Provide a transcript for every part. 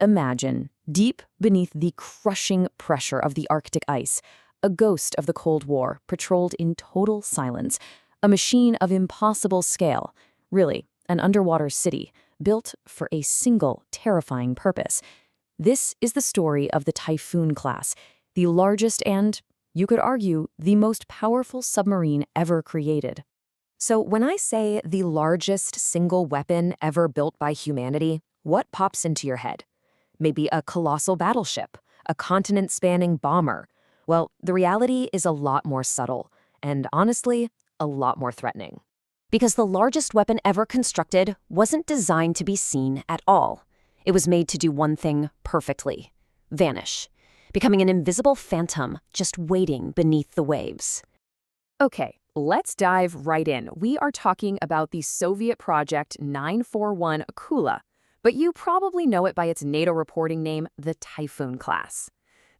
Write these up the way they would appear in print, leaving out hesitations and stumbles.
Imagine, deep beneath the crushing pressure of the Arctic ice, a ghost of the Cold War patrolled in total silence, a machine of impossible scale, really, an underwater city, built for a single terrifying purpose. This is the story of the Typhoon class, the largest and, you could argue, the most powerful submarine ever created. So when I say the largest single weapon ever built by humanity, what pops into your head? Maybe a colossal battleship, a continent-spanning bomber. Well, the reality is a lot more subtle, and honestly, a lot more threatening. Because the largest weapon ever constructed wasn't designed to be seen at all. It was made to do one thing perfectly: vanish, becoming an invisible phantom just waiting beneath the waves. Okay, let's dive right in. We are talking about the Soviet Project 941 Akula, but you probably know it by its NATO reporting name, the Typhoon class.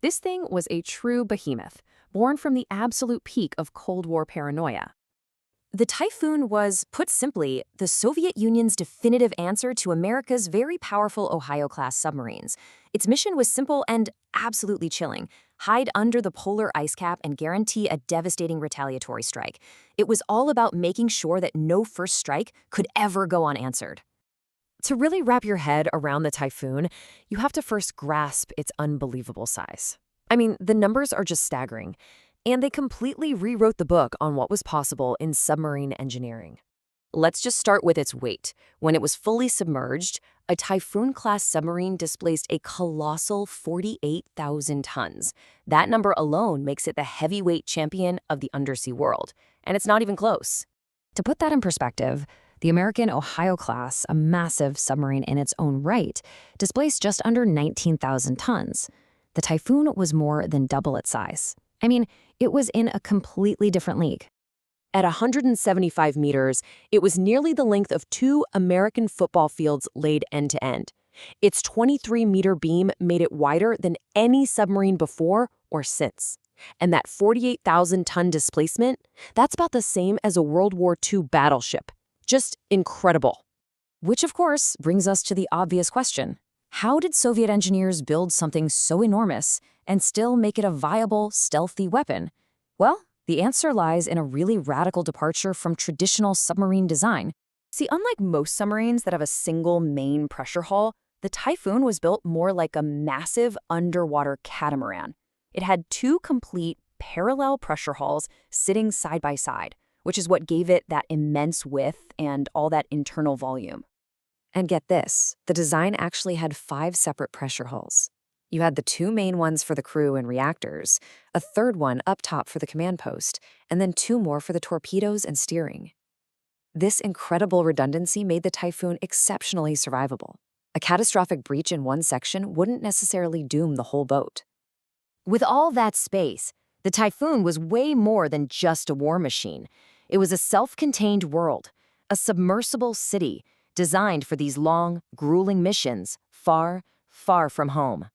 This thing was a true behemoth, born from the absolute peak of Cold War paranoia. The Typhoon was, put simply, the Soviet Union's definitive answer to America's very powerful Ohio-class submarines. Its mission was simple and absolutely chilling: hide under the polar ice cap and guarantee a devastating retaliatory strike. It was all about making sure that no first strike could ever go unanswered. To really wrap your head around the Typhoon, you have to first grasp its unbelievable size. I mean, the numbers are just staggering, and they completely rewrote the book on what was possible in submarine engineering. Let's just start with its weight. When it was fully submerged, a Typhoon-class submarine displaced a colossal 48,000 tons. That number alone makes it the heavyweight champion of the undersea world, and it's not even close. To put that in perspective, the American Ohio-class, a massive submarine in its own right, displaced just under 19,000 tons. The Typhoon was more than double its size. I mean, it was in a completely different league. At 175 meters, it was nearly the length of 2 American football fields laid end to end. Its 23-meter beam made it wider than any submarine before or since. And that 48,000-ton displacement, that's about the same as a World War II battleship. Just incredible. Which, of course, brings us to the obvious question. How did Soviet engineers build something so enormous and still make it a viable, stealthy weapon? Well, the answer lies in a really radical departure from traditional submarine design. See, unlike most submarines that have a single main pressure hull, the Typhoon was built more like a massive underwater catamaran. It had 2 complete parallel pressure hulls sitting side by side, which is what gave it that immense width and all that internal volume. And get this, the design actually had 5 separate pressure hulls. You had the 2 main ones for the crew and reactors, a third one up top for the command post, and then 2 more for the torpedoes and steering. This incredible redundancy made the Typhoon exceptionally survivable. A catastrophic breach in one section wouldn't necessarily doom the whole boat. With all that space, the Typhoon was way more than just a war machine. It was a self-contained world, a submersible city designed for these long, grueling missions far, far from home.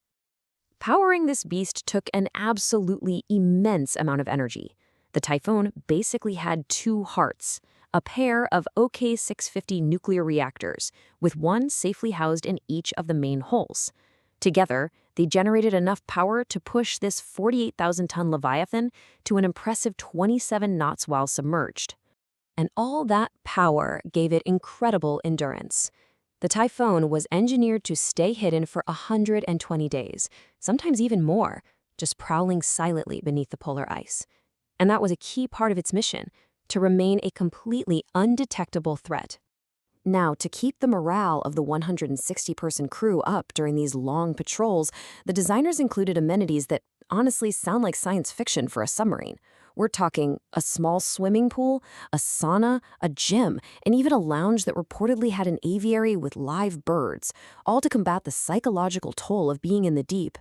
Powering this beast took an absolutely immense amount of energy. The Typhoon basically had 2 hearts, a pair of OK-650 nuclear reactors, with one safely housed in each of the main hulls. Together, they generated enough power to push this 48,000-ton leviathan to an impressive 27 knots while submerged. And all that power gave it incredible endurance. The Typhoon was engineered to stay hidden for 120 days, sometimes even more, just prowling silently beneath the polar ice. And that was a key part of its mission, to remain a completely undetectable threat. Now, to keep the morale of the 160-person crew up during these long patrols, the designers included amenities that honestly sound like science fiction for a submarine. We're talking a small swimming pool, a sauna, a gym, and even a lounge that reportedly had an aviary with live birds, all to combat the psychological toll of being in the deep.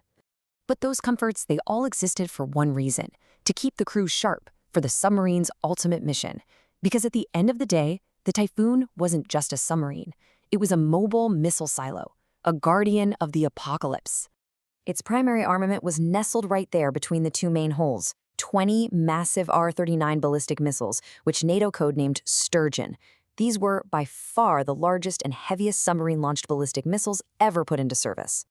But those comforts, they all existed for one reason: to keep the crew sharp for the submarine's ultimate mission. Because at the end of the day, the Typhoon wasn't just a submarine. It was a mobile missile silo, a guardian of the apocalypse. Its primary armament was nestled right there between the 2 main hulls: 20 massive R-39 ballistic missiles, which NATO codenamed Sturgeon. These were by far the largest and heaviest submarine-launched ballistic missiles ever put into service.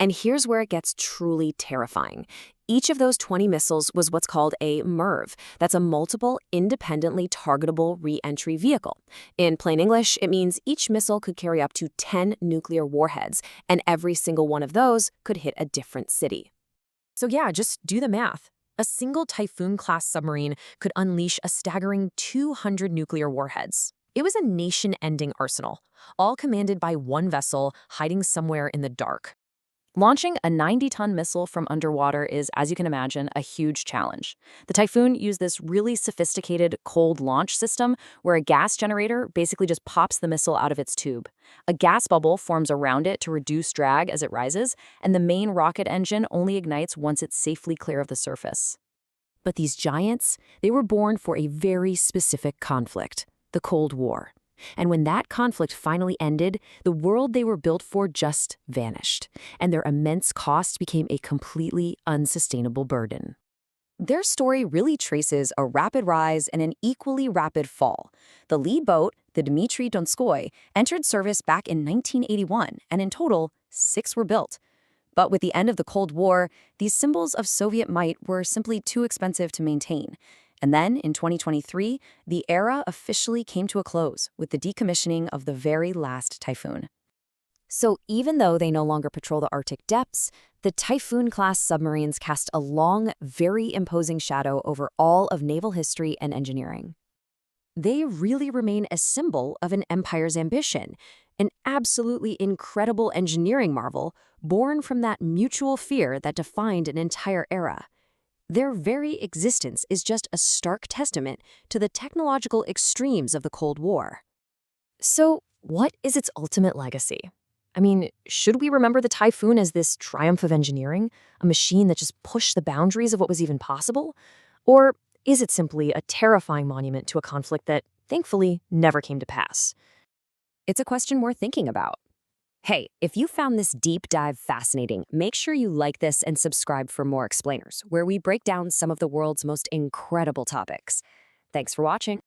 And here's where it gets truly terrifying. Each of those 20 missiles was what's called a MIRV. That's a multiple independently targetable re-entry vehicle. In plain English, it means each missile could carry up to 10 nuclear warheads, and every single one of those could hit a different city. So yeah, just do the math. A single Typhoon-class submarine could unleash a staggering 200 nuclear warheads. It was a nation-ending arsenal, all commanded by one vessel hiding somewhere in the dark. Launching a 90-ton missile from underwater is, as you can imagine, a huge challenge. The Typhoon used this really sophisticated cold launch system where a gas generator basically just pops the missile out of its tube. A gas bubble forms around it to reduce drag as it rises, and the main rocket engine only ignites once it's safely clear of the surface. But these giants, they were born for a very specific conflict, the Cold War. And when that conflict finally ended, the world they were built for just vanished, and their immense cost became a completely unsustainable burden. Their story really traces a rapid rise and an equally rapid fall. The lead boat, the Dmitry Donskoy, entered service back in 1981, and in total, 6 were built. But with the end of the Cold War, these symbols of Soviet might were simply too expensive to maintain. And then, in 2023, the era officially came to a close with the decommissioning of the very last Typhoon. So even though they no longer patrol the Arctic depths, the Typhoon-class submarines cast a long, very imposing shadow over all of naval history and engineering. They really remain a symbol of an empire's ambition, an absolutely incredible engineering marvel born from that mutual fear that defined an entire era. Their very existence is just a stark testament to the technological extremes of the Cold War. So, what is its ultimate legacy? I mean, should we remember the Typhoon as this triumph of engineering, a machine that just pushed the boundaries of what was even possible? Or is it simply a terrifying monument to a conflict that, thankfully, never came to pass? It's a question worth thinking about. Hey, if you found this deep dive fascinating, make sure you like this and subscribe for more explainers, where we break down some of the world's most incredible topics. Thanks for watching.